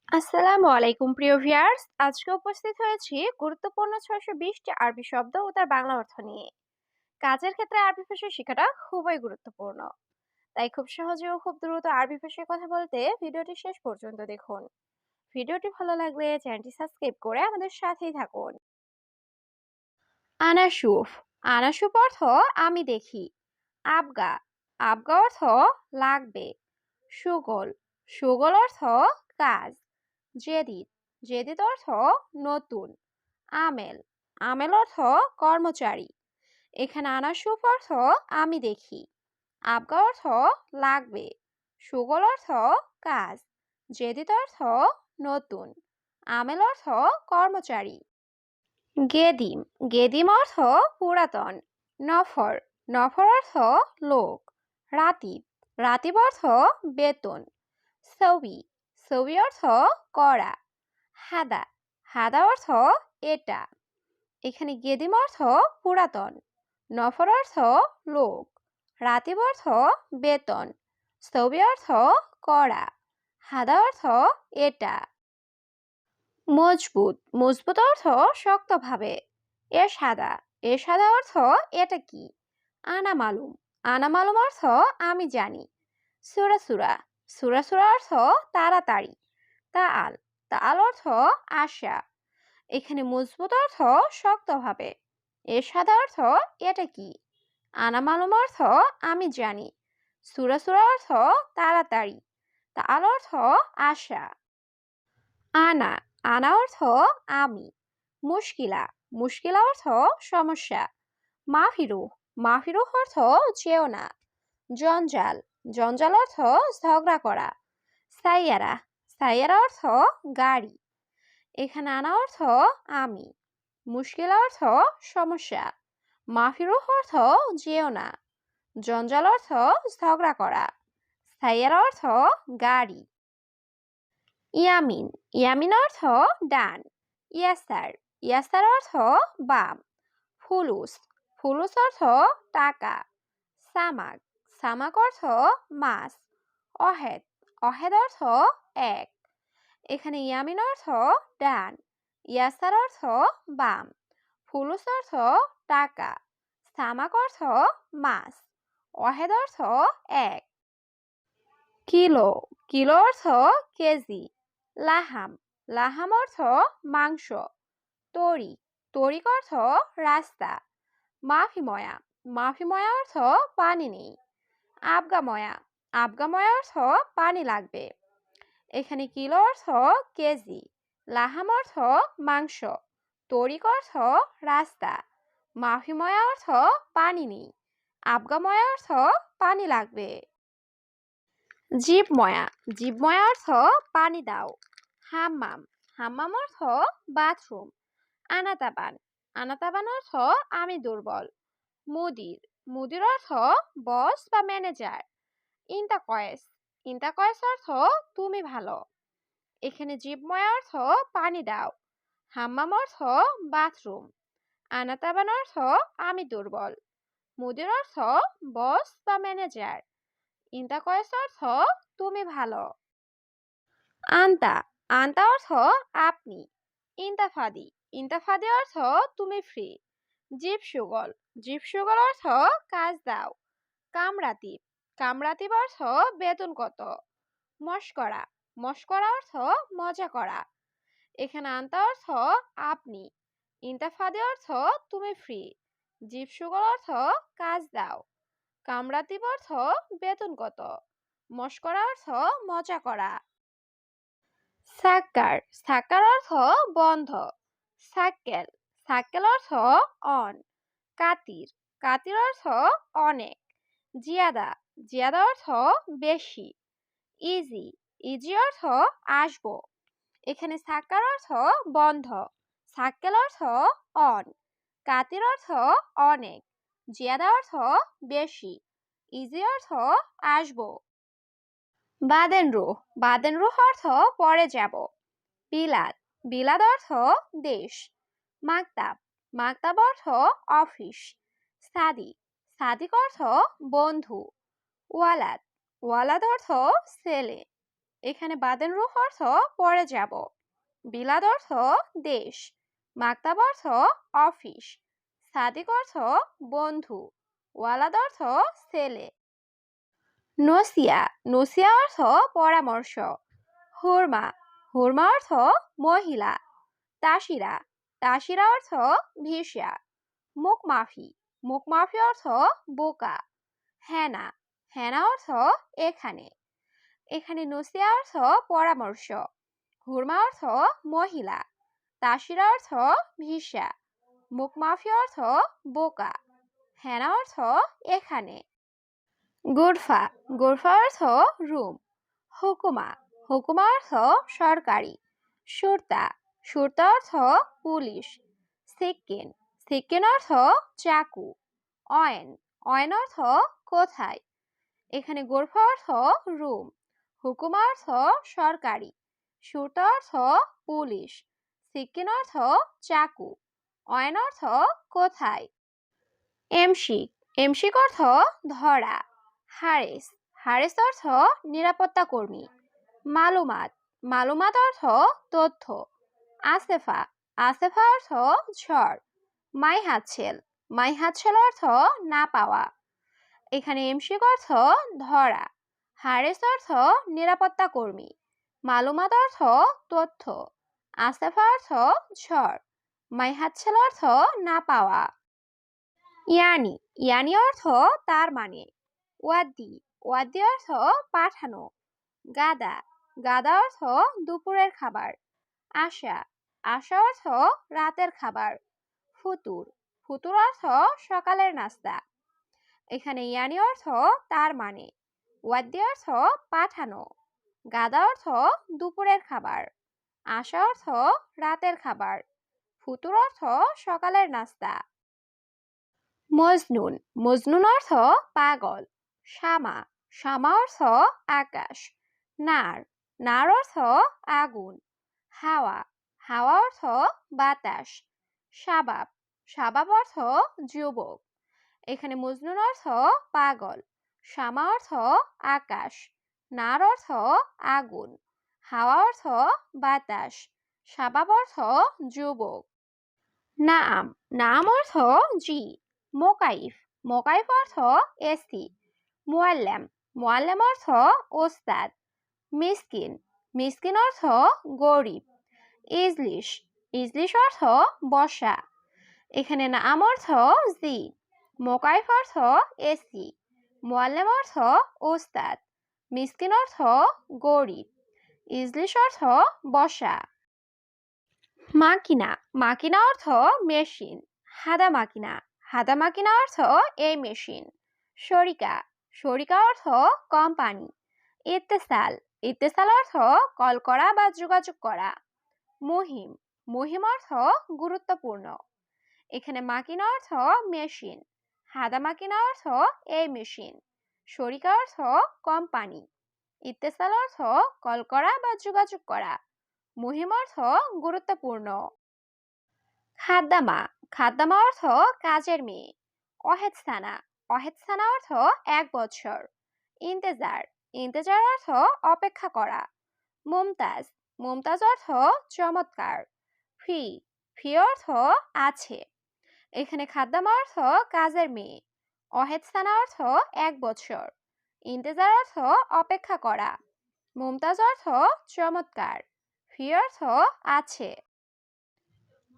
আসসালামু আলাইকুম প্রিয় ভিউয়ার্স, আজকে উপস্থিত হয়েছি গুরুত্বপূর্ণ 620টি আরবি শব্দ ও তার বাংলা অর্থ নিয়ে। কাজের ক্ষেত্রে আরবি ভাষা শেখাটা খুবই গুরুত্বপূর্ণ, তাই খুব সহজে ও খুব দ্রুত আরবি ভাষায় কথা বলতে ভিডিওটি শেষ পর্যন্ত দেখুন। ভিডিওটি ভালো লাগলে চ্যানেলটি সাবস্ক্রাইব করে আমাদের সাথেই থাকুন। আনাসুফ। আনাসুফ অর্থ আমি দেখি। আবগা। আবগা অর্থ লাগবে। সুগল। সুগল অর্থ কাজ। জেদিদ। জেদিদ অর্থ নতুন। আমেল। আমেল অর্থ কর্মচারী। এখানে আনাসুফ অর্থ আমি দেখি। আবগা অর্থ লাগবে। সুগল অর্থ কাজ। জেদিদ অর্থ নতুন। আমেল অর্থ কর্মচারী। গেদিম। গেদিম অর্থ পুরাতন। নফর। নফর অর্থ লোক। রাতিব। রাতিব অর্থ বেতন। সবি। সবি অর্থ করা। হাদা। হাদা অর্থ এটা। এখানে গেদিম অর্থ পুরাতন। নফর অর্থ লোক। রাতিব অর্থ বেতন। সবি অর্থ করা। হাদা অর্থ এটা। মজবুত। মজবুত অর্থ শক্তভাবে। এরশাদা। এরশাদা অর্থ এটা কি। আনা মালুম। আনা মালুম অর্থ আমি জানি। সুরা সুরা। সুরা সুরা অর্থ তাড়াতাড়ি। তাআল। তাআল অর্থ আশা। এখানে মজবুত অর্থ শক্তভাবে। এরশাদা অর্থ এটা কি। আনা মালুম অর্থ আমি জানি। সুরা সুরা অর্থ তাড়াতাড়ি। তাআল অর্থ আশা। আনা। আনা অর্থ আমি। মুশকিলা। মুশকিলা অর্থ সমস্যা। মাফিরু। মাফিরু অর্থ যেও না। জঞ্জাল। জঞ্জাল অর্থ ঝগড়া করা। সাইয়ারা। সাইয়ারা অর্থ গাড়ি। এখানে আনা অর্থ আমি। মুশকিলা অর্থ সমস্যা। মাফিরু অর্থ যেও না। জঞ্জাল অর্থ ঝগড়া করা। সাইয়ারা অর্থ গাড়ি। ইয়ামিন। ইয়ামিন অর্থ ডান। ইয়াসার। ইয়াসার অর্থ বাম। ফুলুস। ফুলুস অর্থ টাকা। সামাক। সামাক অর্থ মাছ। অহেদ। অহেদ অর্থ এক। এখানে ইয়ামিন অর্থ ডান। ইয়াসার অর্থ বাম। ফুলুস অর্থ টাকা। সামাক অর্থ মাছ। অহেদ অর্থ এক। কিলো। কিলো অর্থ কেজি। লাহাম। লাহাম অর্থ মাংস। তরিক। তরিক অর্থ রাস্তা। মাফিময়া। মাফিময়া অর্থ পানি নেই। আবগাময়া। আবগাময়া অর্থ পানি লাগবে। এখানে কিলো অর্থ কেজি। লাহাম অর্থ মাংস। তরিক অর্থ রাস্তা। মাফিময়া অর্থ পানি নেই। আবগাময়া অর্থ পানি লাগবে। জীবময়া। জীবময়া অর্থ পানি দাও। হাম্মাম। হাম্মাম অর্থ বাথরুম। আনাতাবান। আনাতাবান অর্থ আমি দুর্বল। মুদির। মুদির অর্থ বস বা ম্যানেজার। ইন্তাকয়েস। ইন্তাকয়েস অর্থ তুমি ভালো। এখানে জীবময়া অর্থ পানি দাও। হাম্মাম অর্থ বাথরুম। আনাতাবান অর্থ আমি দুর্বল। মুদির অর্থ বস বা ম্যানেজার। ইন্তাকয়েস অর্থ তুমি ভালো। আন্তা। আন্তা অর্থ আপনি। ইন্তাফাদি। ইন্তাফাদি অর্থ তুমি ফ্রি। জিব সুগল। জিব সুগল অর্থ কাজ দাও। কামরাতিব। কামরাতিব অর্থ বেতন কত। মস্করা। মস্করা অর্থ মজা করা। এখানে আন্তা অর্থ আপনি। ইন্তাফাদি অর্থ তুমি ফ্রি। জিব সুগল অর্থ কাজ দাও। কামরাতিব অর্থ বেতন কত। মস্করা অর্থ মজা করা। সাক্কার। সাক্কার অর্থ বন্ধ। সাক্কেল। সাক্কেল অর্থ অন। কাতির। কাতির অর্থ অনেক। জিয়াদা। জিয়াদা অর্থ বেশি। ইজি। ইজি অর্থ আসবো। এখানে সাক্কার অর্থ বন্ধ। সাক্কেল অর্থ অন। কাতির অর্থ অনেক। জিয়াদা অর্থ বেশি। ইজি অর্থ আসবো। বাদেন রুহ। বাদেন রুহ অর্থ পরে যাব। বিলাদ। বিলাদ অর্থ দেশ। মাকতাব। মাকতাব অর্থ অফিস। সাদিক। সাদিক অর্থ বন্ধু। ওয়ালাদ। ওয়ালাদ অর্থ ছেলে। এখানে বাদেন রুহ অর্থ পরে যাব। বিলাদ অর্থ দেশ। মাকতাব অর্থ অফিস। সাদিক অর্থ বন্ধু। ওয়ালাদ অর্থ ছেলে। নসিয়া নসিয়া অর্থ পরামর্শ। হুরমা হুরমা অর্থ মহিলা। তাসিরা তাসিরা অর্থ ভিসা। মুখমাফি মুখমাফি অর্থ বোকা। হেনা হেনা অর্থ এখানে। এখানে নসিয়া অর্থ পরামর্শ। হুরমা অর্থ মহিলা। তাসিরা অর্থ ভিসা। মুখমাফি অর্থ বোকা। হেনা অর্থ এখানে। গোরফা গোরফা অর্থ রুম। হুকুমা হুকুমা অর্থ সরকারি। সুরতা সুরতা অর্থ পুলিশ। সিক্কিন সিক্কিন অর্থ চাকু। অয়েন অয়েন অর্থ কোথায়। এখানে গোরফা অর্থ রুম। হুকুমা অর্থ সরকারি। সুরতা অর্থ পুলিশ। সিক্কিন অর্থ চাকু। অয়েন অর্থ কোথায়। এমশিক এমশিক অর্থ ধরা। হারেস হারেস অর্থ নিরাপত্তা কর্মী। মালুমাত মালুমাত অর্থ তথ্য। আসেফা আসেফা অর্থ ঝড়। মাই হাতছেল অর্থ না পাওয়া। এখানে এমশিক অর্থ ধরা। হারেস অর্থ নিরাপত্তা কর্মী। মালুমাত অর্থ তথ্য। আসেফা অর্থ ঝড়। মাই হাতছেল অর্থ না পাওয়া। ইয়ানি ইয়ানি অর্থ তার মানে। ওয়াদ্দি ওয়াদ্দি অর্থ পাঠানো। গাদা গাদা অর্থ দুপুরের খাবার। আশা আশা অর্থ রাতের খাবার। ফুতুর ফুতুর অর্থ সকালের নাস্তা। এখানে ইয়ানি অর্থ তার মানে। ওয়াদ্দি অর্থ পাঠানো। গাদা অর্থ দুপুরের খাবার। আশা অর্থ রাতের খাবার। ফুতুর অর্থ সকালের নাস্তা। মজনুন মজনুন অর্থ পাগল। শামা শামা অর্থ আকাশ। নার নার অর্থ আগুন। হাওয়া হাওয়া অর্থ বাতাস। শাবাব শাবাব অর্থ যুবক। এখানে মজনুন অর্থ পাগল। শামা অর্থ আকাশ। নার অর্থ আগুন। হাওয়া অর্থ বাতাস। শাবাব অর্থ যুবক। নাম নাম অর্থ জি। মোকাইফ মোকাইফ অর্থ এসি। মুআল্লাম মুআল্লাম অর্থ ওস্তাদ। মিসকিন মিসকিন অর্থ গরিব। ইজলিশ ইজলিশ অর্থ বসা। এখানে নাম অর্থ জি। মোকাইফ অর্থ এসি। মুআল্লাম অর্থ ওস্তাদ। মিসকিন অর্থ গরিব। ইজলিশ অর্থ বসা। মাকিনা মাকিনা অর্থ মেশিন। হাদা মাকিনা হাদা মাকিনা অর্থ এই মেশিন। শরিকা শরিকা অর্থ কোম্পানি। ইত্তেসাল ইত্তেসাল অর্থ কল করা বা যোগাযোগ করা। মুহিম মুহিম অর্থ গুরুত্বপূর্ণ। এখানে মাকিনা অর্থ মেশিন। হাদা মাকিনা অর্থ এই মেশিন। শরিকা অর্থ কোম্পানি। ইত্তেসাল অর্থ কল করা বা যোগাযোগ করা। মুহিম অর্থ গুরুত্বপূর্ণ। খাদ্দামা খাদ্দামা অর্থ কাজের মেয়ে। অহেদসানা অহেদসানা অর্থ 1 বছর। ইন্তেজার ইন্তেজার অর্থ অপেক্ষা করা। মুমতাজ মুমতাজ অর্থ চমৎকার। ফি ফি অর্থ আছে। এখানে খাদ্দামা অর্থ কাজের মেয়ে। অহেদসানা অর্থ 1 বছর। ইন্তেজার অর্থ অপেক্ষা করা। মুমতাজ অর্থ চমৎকার। ফি অর্থ আছে।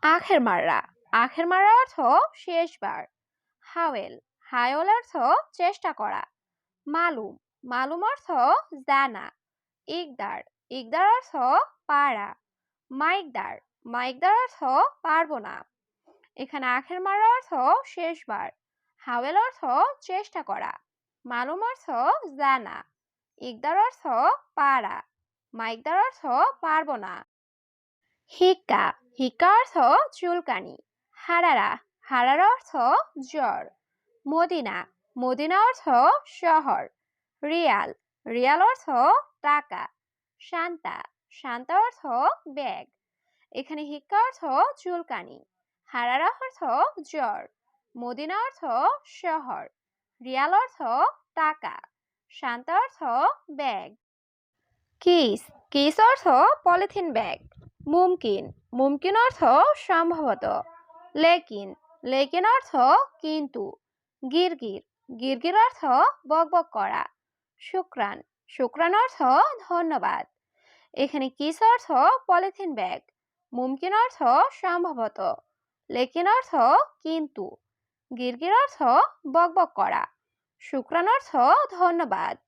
আখের মাররা আখের মাররা অর্থ শেষবার। হাওয়েল হাওয়েল অর্থ চেষ্টা করা। মালুম মালুম অর্থ জানা। ইকদার ইকদার অর্থ পারা। মাইকদার মাইকদার অর্থ পারবো না। এখানে আখের মাররা অর্থ শেষবার। হাওয়েল অর্থ চেষ্টা করা। মালুম অর্থ জানা। ইকদার অর্থ পারা। মাইকদার অর্থ পারবো না। হিক্কা হিক্কা অর্থ চুলকানি। হারারা হারারা অর্থ জ্বর। মদিনা মদিনা অর্থ শহর। রিয়াল রিয়াল অর্থ টাকা। শান্তা শান্তা অর্থ ব্যাগ। এখানে হিক্কা অর্থ চুলকানি। হারারা অর্থ জ্বর। মদিনা অর্থ শহর। রিয়াল অর্থ টাকা। শান্তা অর্থ ব্যাগ। কিস কিস অর্থ পলিথিন ব্যাগ। মুমকিন মুমকিন অর্থ সম্ভবত। লেকিন লেকিন অর্থ কিন্তু। গিরগির গিরগির অর্থ বকবক করা। শুক্রান শুক্রান অর্থ ধন্যবাদ। এখানে কিস অর্থ পলিথিন ব্যাগ, মুমকিন অর্থ সম্ভবত, লেকিন অর্থ কিন্তু, গিরগির অর্থ বকবক করা, শুক্রান অর্থ ধন্যবাদ।